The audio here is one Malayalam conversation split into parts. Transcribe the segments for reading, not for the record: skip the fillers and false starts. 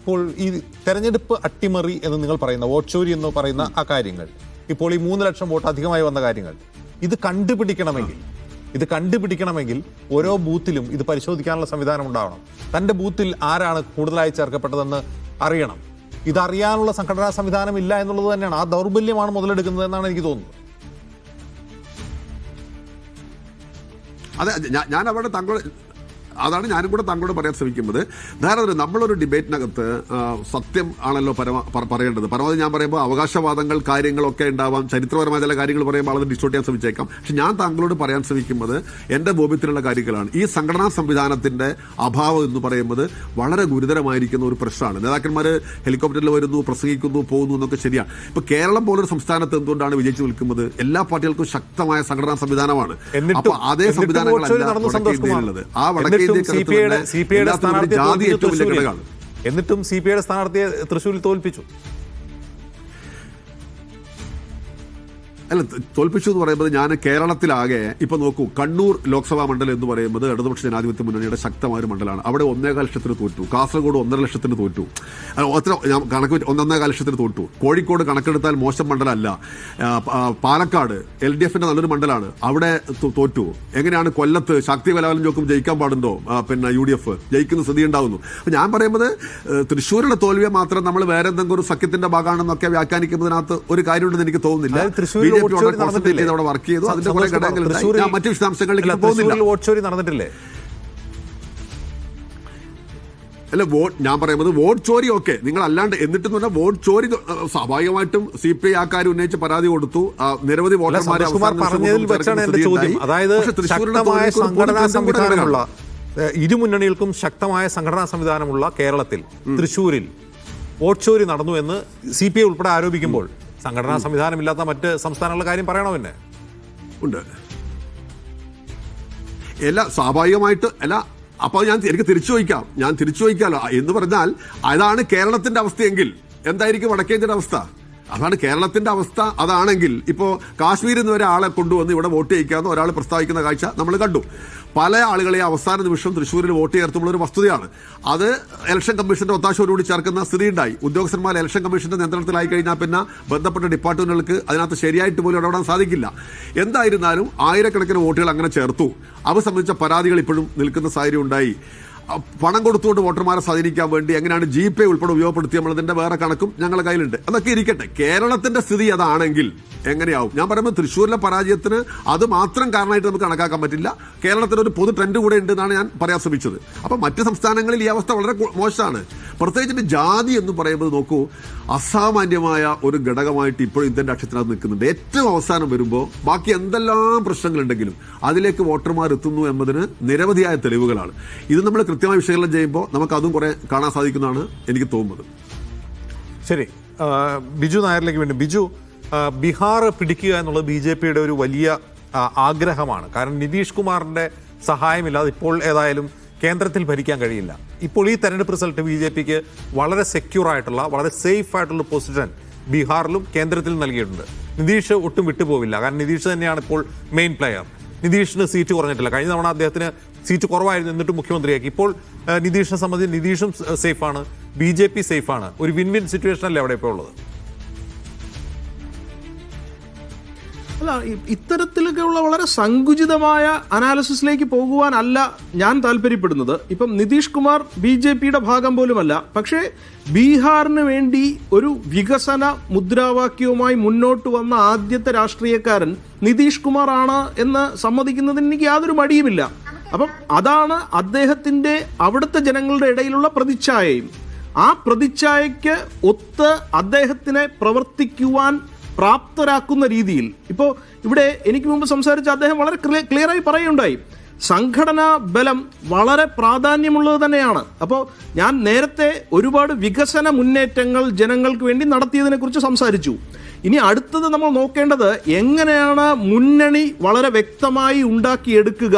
ഇപ്പോൾ ഈ തെരഞ്ഞെടുപ്പ് അട്ടിമറി എന്ന് നിങ്ങൾ പറയുന്ന വോട്ട് ചോരി എന്ന് പറയുന്ന ആ കാര്യങ്ങൾ, ഇപ്പോൾ ഈ 3 ലക്ഷം വോട്ട് അധികമായി വന്ന കാര്യങ്ങൾ, ഇത് കണ്ടുപിടിക്കണമെങ്കിൽ ഓരോ ബൂത്തിലും ഇത് പരിശോധിക്കാനുള്ള സംവിധാനം ഉണ്ടാവണം. തന്റെ ബൂത്തിൽ ആരാണ് കൂടുതലായി ചേർക്കപ്പെട്ടതെന്ന് അറിയണം. ഇതറിയാനുള്ള സംഘടനാ സംവിധാനം ഇല്ല എന്നുള്ളത് തന്നെയാണ്, ആ ദൗർബല്യമാണ് മുതലെടുക്കുന്നത് എന്നാണ് എനിക്ക് തോന്നുന്നത്. അതെ, ഞാൻ അവിടെ അതാണ് ഞാനും കൂടെ താങ്കളോട് പറയാൻ ശ്രമിക്കുന്നത്. ധാരാളം നമ്മളൊരു ഡിബേറ്റിനകത്ത് സത്യം ആണല്ലോ പറയേണ്ടത്. പരമാവധി ഞാൻ പറയുമ്പോൾ അവകാശവാദങ്ങൾ കാര്യങ്ങളൊക്കെ ഉണ്ടാവാം, ചരിത്രപരമായ ചില കാര്യങ്ങൾ പറയുമ്പോൾ ആളത് ഡിസ്റ്റോർട്ട് ചെയ്യാൻ ശ്രമിച്ചേക്കാം. പക്ഷെ ഞാൻ താങ്കളോട് പറയാൻ ശ്രമിക്കുന്നത് എൻ്റെ ബോധ്യത്തിലുള്ള കാര്യങ്ങളാണ്. ഈ സംഘടനാ സംവിധാനത്തിന്റെ അഭാവം എന്ന് പറയുന്നത് വളരെ ഗുരുതരമായിരിക്കുന്ന ഒരു പ്രശ്നമാണ്. നേതാക്കന്മാർ ഹെലികോപ്റ്ററിൽ വരുന്നു, പ്രസംഗിക്കുന്നു, പോകുന്നു എന്നൊക്കെ ശരിയാണ്. ഇപ്പൊ കേരളം പോലൊരു സംസ്ഥാനത്ത് എന്തുകൊണ്ടാണ് വിജയിച്ചു നിൽക്കുന്നത്? എല്ലാ പാർട്ടികൾക്കും ശക്തമായ സംഘടനാ സംവിധാനമാണ്. അപ്പൊ അതേ സംവിധാനങ്ങളല്ല ആ വടക്കേ എന്നിട്ടും സി പി ഐയുടെ സ്ഥാനാർത്ഥിയെ തൃശ്ശൂരിൽ തോൽപ്പിച്ചു. അല്ല, തോൽപ്പിച്ചു എന്ന് പറയുന്നത് ഞാൻ കേരളത്തിലാകെ ഇപ്പൊ നോക്കൂ, കണ്ണൂർ ലോക്സഭാ മണ്ഡലം എന്ന് പറയുന്നത് ഇടതുപക്ഷ ജനാധിപത്യ മുന്നണിയുടെ ശക്തമായ ഒരു മണ്ഡലമാണ്. അവിടെ 1.25 ലക്ഷത്തിന് തോറ്റു. കാസർഗോഡ് 1.5 ലക്ഷത്തിന് തോറ്റു. ഞാൻ കണക്ക് 1.25 ലക്ഷത്തിന് തോറ്റു. കോഴിക്കോട് കണക്കെടുത്താൽ മോശം മണ്ഡലമല്ല. പാലക്കാട് LDFന്റെ നല്ലൊരു മണ്ഡലമാണ്, അവിടെ തോറ്റു. എങ്ങനെയാണ് കൊല്ലത്ത് ശാക്തി കലാലയം ചോക്കും ജയിക്കാൻ പാടുണ്ടോ? പിന്നെ UDF ജയിക്കുന്ന സ്ഥിതി ഉണ്ടാവുന്നു. അപ്പൊ ഞാൻ പറയുന്നത് തൃശ്ശൂരിലെ തോൽവിയെ മാത്രം നമ്മൾ വേറെ എന്തെങ്കിലും ഒരു സഖ്യത്തിന്റെ ഭാഗമാണെന്നൊക്കെ വ്യാഖ്യാനിക്കുന്നതിനകത്ത് ഒരു കാര്യമുണ്ടെന്ന് എനിക്ക് തോന്നുന്നില്ല. വർക്ക് ചെയ്തു, അതിന്റെ കുറെ ഘടകങ്ങളുണ്ട്. ഞാൻ മറ്റു വിശദാംശങ്ങളിലേക്ക് പോകുന്നില്ല. നടന്നിട്ടില്ലേ? അല്ല, ഞാൻ പറയുന്നത് വോട്ട് ചോരി ഒക്കെ നിങ്ങൾ അല്ലാണ്ട് എന്നിട്ട് പറഞ്ഞാൽ വോട്ട് ചോരി സ്വാഭാവികമായിട്ടും CPI ആൾക്കാർ ഉന്നയിച്ച് പരാതി കൊടുത്തു. നിരവധി വോട്ടർമാരെ ഇരു മുന്നണികൾക്കും ശക്തമായ സംഘടനാ സംവിധാനമുള്ള കേരളത്തിൽ തൃശ്ശൂരിൽ വോട്ട് ചോരി നടന്നു എന്ന് CPI ഉൾപ്പെടെ ആരോപിക്കുമ്പോൾ സംഘടനാ സംവിധാനമില്ലാത്ത മറ്റ് സംസ്ഥാനങ്ങളുടെ കാര്യം പറയണോ? പിന്നെ ഉണ്ട് എല്ലാ സ്വാഭാവികമായിട്ട് അല്ല. അപ്പോൾ എനിക്ക് തിരിച്ചു ചോദിക്കാമല്ലോ എന്ന് പറഞ്ഞാൽ അതാണ് കേരളത്തിന്റെ അവസ്ഥയെങ്കിൽ എന്തായിരിക്കും വടക്കേന്ത്യയുടെ അവസ്ഥ? അതാണ് കേരളത്തിന്റെ അവസ്ഥ. അതാണെങ്കിൽ ഇപ്പോ കാശ്മീരിൽ നിന്ന് വരെ ആളെ കൊണ്ടുവന്ന് ഇവിടെ വോട്ട് ചെയ്യിക്കാമെന്ന് ഒരാൾ പ്രസ്താവിക്കുന്ന കാഴ്ച നമ്മൾ കണ്ടു. പല ആളുകളെ അവസാന നിമിഷം തൃശ്ശൂരിൽ വോട്ട് ചേർത്തുള്ള ഒരു വസ്തുതയാണ്. അത് ഇലക്ഷൻ കമ്മീഷന്റെ ഒത്താശയോടുകൂടി ചേർക്കുന്ന സ്ഥിതിയുണ്ടായി. ഉദ്യോഗസ്ഥന്മാർ ഇലക്ഷൻ കമ്മീഷന്റെ നിയന്ത്രണത്തിലായി കഴിഞ്ഞാൽ പിന്നെ ബന്ധപ്പെട്ട ഡിപ്പാർട്ട്മെന്റുകൾക്ക് അതിനകത്ത് ശരിയായിട്ട് പോലും ഇടപെടാൻ സാധിക്കില്ല. എന്തായിരുന്നാലും ആയിരക്കണക്കിന് വോട്ടുകൾ അങ്ങനെ ചേർത്തു. അവ സംബന്ധിച്ച പരാതികൾ ഇപ്പോഴും നിൽക്കുന്ന സാഹചര്യം ഉണ്ടായി. പണം കൊടുത്തുകൊണ്ട് വോട്ടർമാരെ സ്വാധീനിക്കാൻ വേണ്ടി എങ്ങനെയാണ് GPay ഉൾപ്പെടെ ഉപയോഗപ്പെടുത്തിയതിന്റെ വേറെ കണക്കും ഞങ്ങളുടെ കയ്യിലുണ്ട്. അതൊക്കെ ഇരിക്കട്ടെ. കേരളത്തിന്റെ സ്ഥിതി അതാണെങ്കിൽ എങ്ങനെയാവും? ഞാൻ പറയുമ്പോൾ തൃശ്ശൂരിലെ പരാജയത്തിന് അത് മാത്രം കാരണമായിട്ട് നമുക്ക് കണക്കാക്കാൻ പറ്റില്ല. കേരളത്തിന് ഒരു പൊതു ട്രെൻഡ് കൂടെ ഉണ്ട് എന്നാണ് ഞാൻ പറയാൻ ശ്രമിച്ചത്. അപ്പൊ മറ്റ് സംസ്ഥാനങ്ങളിൽ ഈ അവസ്ഥ വളരെ മോശമാണ്. പ്രത്യേകിച്ചിട്ട് ജാതി എന്ന് പറയുന്നത് നോക്കൂ, അസാമാന്യമായ ഒരു ഘടകമായിട്ട് ഇപ്പോഴും ഇന്ത്യൻ രാഷ്ട്രീയത്തിനകത്ത് നിൽക്കുന്നുണ്ട്. ഏറ്റവും അവസാനം വരുമ്പോൾ ബാക്കി എന്തെല്ലാം പ്രശ്നങ്ങളുണ്ടെങ്കിലും അതിലേക്ക് വോട്ടർമാർ എത്തുന്നു എന്നതിന് നിരവധിയായ തെളിവുകളാണ്. ഇത് നമ്മൾ കൃത്യമായി വിശകലനം ചെയ്യുമ്പോൾ നമുക്ക് അതും കുറെ കാണാൻ സാധിക്കുന്നതാണ് എനിക്ക് തോന്നുന്നത്. ശരി, ബിജു നായരിലേക്ക് വേണ്ടി. ബിജു, ബീഹാർ പിടിക്കുക എന്നുള്ളത് BJPയുടെ ഒരു വലിയ ആഗ്രഹമാണ്. കാരണം നിതീഷ് കുമാറിന്റെ സഹായമില്ലാതെ ഇപ്പോൾ ഏതായാലും കേന്ദ്രത്തിൽ ഭരിക്കാൻ കഴിയില്ല. ഇപ്പോൾ ഈ തെരഞ്ഞെടുപ്പ് റിസൾട്ട് BJPക്ക് വളരെ സെക്യൂർ ആയിട്ടുള്ള, വളരെ സേഫ് ആയിട്ടുള്ള പൊസിഷൻ ബീഹാറിലും കേന്ദ്രത്തിലും നൽകിയിട്ടുണ്ട്. നിതീഷ് ഒട്ടും വിട്ടുപോവില്ല. കാരണം നിതീഷ് തന്നെയാണ് ഇപ്പോൾ മെയിൻ പ്ലെയർ. നിതീഷിന് സീറ്റ് കുറഞ്ഞിട്ടില്ല. കഴിഞ്ഞ തവണ അദ്ദേഹത്തിന് സീറ്റ് കുറവായിരുന്നു, എന്നിട്ട് മുഖ്യമന്ത്രിയാക്കി. ഇപ്പോൾ നിതീഷിനെ സംബന്ധിച്ച് നിതീഷും സേഫാണ്, BJP സേഫാണ്. ഒരു വിൻ വിൻ സിറ്റുവേഷൻ അല്ലേ അവിടെ ഇപ്പോൾ ഉള്ളത്? അല്ല, ഇത്തരത്തിലൊക്കെയുള്ള വളരെ സങ്കുചിതമായ അനാലിസിസിലേക്ക് പോകുവാനല്ല ഞാൻ താല്പര്യപ്പെടുന്നത്. ഇപ്പം നിതീഷ് കുമാർ BJPയുടെ ഭാഗം പോലുമല്ല. പക്ഷേ ബീഹാറിന് വേണ്ടി ഒരു വികസന മുദ്രാവാക്യവുമായി മുന്നോട്ട് വന്ന ആദ്യത്തെ രാഷ്ട്രീയക്കാരൻ നിതീഷ് കുമാർ ആണ് എന്ന് സമ്മതിക്കുന്നതിന് എനിക്ക് യാതൊരു മടിയുമില്ല. അപ്പം അതാണ് അദ്ദേഹത്തിന്റെ അവിടുത്തെ ജനങ്ങളുടെ ഇടയിലുള്ള പ്രതിച്ഛായയും. ആ പ്രതിച്ഛായയ്ക്ക് ഒത്ത് അദ്ദേഹത്തിനെ പ്രവർത്തിക്കുവാൻ പ്രാപ്തരാക്കുന്ന രീതിയിൽ ഇപ്പോൾ ഇവിടെ എനിക്ക് മുമ്പ് സംസാരിച്ച അദ്ദേഹം വളരെ ക്ലിയറായി പറയുകയുണ്ടായി, സംഘടനാ ബലം വളരെ പ്രാധാന്യമുള്ളത് തന്നെയാണ്. അപ്പോൾ ഞാൻ നേരത്തെ ഒരുപാട് വികസന മുന്നേറ്റങ്ങൾ ജനങ്ങൾക്ക് വേണ്ടി നടത്തിയതിനെക്കുറിച്ച് സംസാരിച്ചു. ഇനി അടുത്തത് നമ്മൾ നോക്കേണ്ടത് എങ്ങനെയാണ് മുന്നണി വളരെ വ്യക്തമായി ഉണ്ടാക്കിയെടുക്കുക,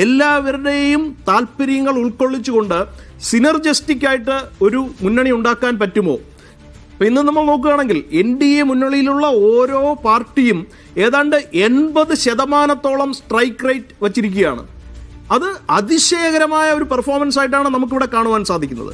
എല്ലാവരുടെയും താല്പര്യങ്ങൾ ഉൾക്കൊള്ളിച്ചുകൊണ്ട് സിനർജസ്റ്റിക് ആയിട്ട് ഒരു മുന്നണി ഉണ്ടാക്കാൻ പറ്റുമോ? അപ്പം ഇന്ന് നമ്മൾ നോക്കുകയാണെങ്കിൽ NDA മുന്നണിയിലുള്ള ഓരോ പാർട്ടിയും ഏതാണ്ട് 80% സ്ട്രൈക്ക് റേറ്റ് വച്ചിരിക്കുകയാണ്. അത് അതിശയകരമായ ഒരു പെർഫോമൻസ് ആയിട്ടാണ് നമുക്കിവിടെ കാണുവാൻ സാധിക്കുന്നത്.